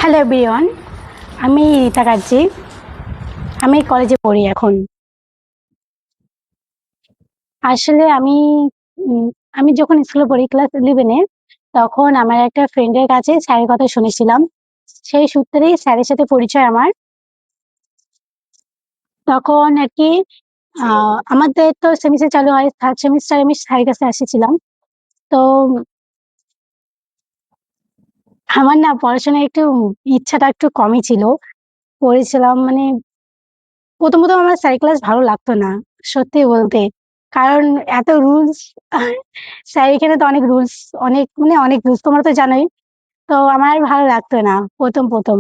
Hello everyone, আমি রীতা কার্জি। আমি কলেজে পড়ি এখন। আসলে উম আমি যখন স্কুলে পড়ি ক্লাস 11 এ, তখন আমার একটা ফ্রেন্ডের কাছে স্যারের কথা শুনেছিলাম। সেই সূত্রেই স্যারের সাথে পরিচয় আমার। তখন আরকি আমাদের তো সেমিস্টার চালু হয়। 3rd সেমিস্টারে আমি স্যারের কাছে এসেছিলাম। তো আমার না পড়াশোনায় একটু ইচ্ছাটা একটু কমই ছিল। পড়েছিলাম মানে ১ম আমার স্যারের ক্লাস ভালো লাগতো না, সত্যি বলতে। কারণ এত রুলস স্যার এখানে তো অনেক রুলস, অনেক রুলস তোমরা তো জানোই। তো আমার আর ভালো লাগতো না ১ম।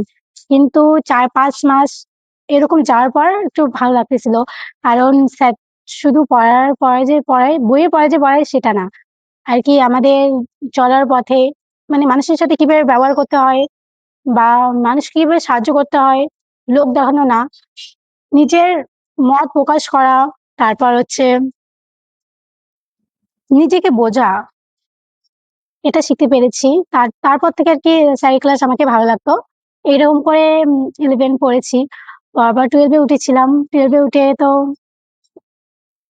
কিন্তু ৪-৫ মাস এরকম যাওয়ার পর একটু ভালো লাগতেছিল। কারণ স্যার শুধু পড়ায়, বইয়ে পড়ায় যে পড়ায় সেটা না। আরকি আমাদের চলার পথে মানে মানুষের সাথে কিভাবে ব্যবহার করতে হয় বা মানুষকে কিভাবে সাহায্য করতে হয়, লোক দেখানো না। নিজের মত প্রকাশ করা, তারপর হচ্ছে নিজেকে বোঝা, এটা শিখতে পেরেছি। তারপর থেকে আরকি স্যারের ক্লাস আমাকে ভালো লাগতো। এরকম করে 11 পড়েছি। আবার 12 এ উঠেছিলাম। 12 এ উঠে তো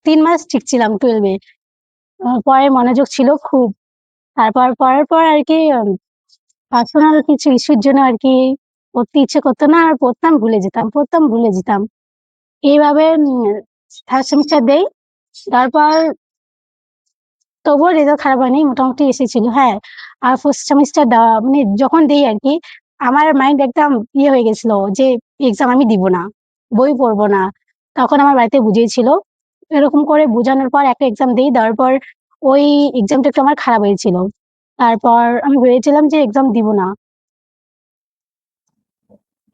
৩ মাস ঠিক ছিলাম 12 এ। পড়ায় মনোযোগ ছিল খুব। তারপর পড়ার পর আরকি পার্সোনাল কিছু ইস্যুর জন্য আরকি পড়তে ইচ্ছে করতো না। আর পড়তাম ভুলে যেতাম। এইভাবে 3rd সেমিস্টার দেই। তারপর তবুও রেজাল্ট খারাপ হয়নি। মোটামুটি এসেছিল। হ্যাঁ, আর 1st সেমিস্টার দেওয়া মানে যখন দেই আরকি, আমার মাইন্ড একদম হয়ে গেছিল যে এক্সাম আমি দিব না। বই পড়ব না। তখন আমার বাড়িতে বুঝিয়েছিল। এরকম করে বোঝানোর পর একটা এক্সাম দেই। দেওয়ার পর ওই এক্সামটা একটু আমার খারাপ হয়েছিল। তারপর আমি ভেবেছিলাম যে এক্সাম দিব না।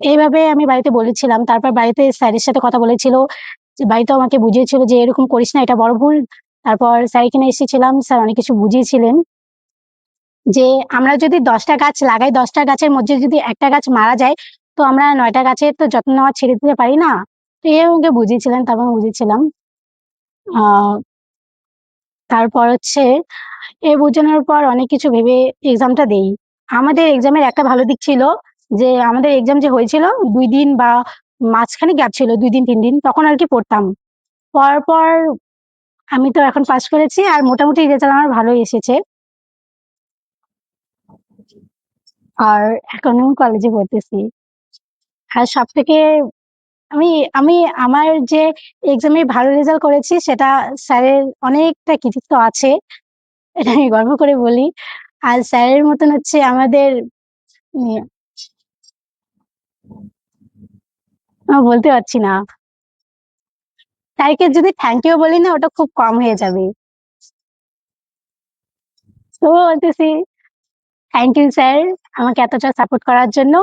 এইভাবে আমি বাড়িতে বলেছিলাম। তারপর বাড়িতে স্যারের সাথে কথা বলেছিল। যে বাড়িতেও আমাকে বুঝিয়েছিল যে, "এরকম করিস না, এটা বড় ভুল।" তারপর স্যার এখানে এসেছিলাম। স্যার অনেক কিছু বুঝিয়েছিলেন। যে আমরা যদি ১০ টা গাছ লাগাই, ১০ টা গাছের মধ্যে যদি একটা গাছ মারা যায়, তো আমরা ৯ টা গাছের তো যত্ন নেওয়া ছেড়ে দিতে পারি না? তো এই আমাকে বুঝিয়েছিলেন, তারপর আমি বুঝেছিলাম। আ তারপর হচ্ছে বোঝানোর পর অনেক কিছু ভেবে এক্সামটা দেই। আমাদের এক্সামের একটা ভালো দিক ছিল যে, আমাদের এক্সাম যে হয়েছিল ২ দিন বা মাঝখানে গ্যাপ ছিল ২ দিন ৩ দিন, তখন আরকি পড়তাম। পড়ার পর আমি তো এখন পাস করেছি আর মোটামুটি রেজাল্ট আমার ভালোই এসেছে। আর এখন আমি কলেজে পড়তেছি। আর সবথেকে আমি আমি আমার যে এক্সামে ভালো রেজাল্ট করেছি সেটা স্যারের অনেকটা কৃতিত্ব আছে। এটা আমি গর্ব করে বলি। আর স্যারের মতন হচ্ছে আমাদের উম বলতে পারছি না। স্যারকে যদি থ্যাংক ইউ বলি না ওটা খুব কম হয়ে যাবে। তবুও বলতেছি থ্যাংক ইউ স্যার আমাকে এতটা সাপোর্ট করার জন্য।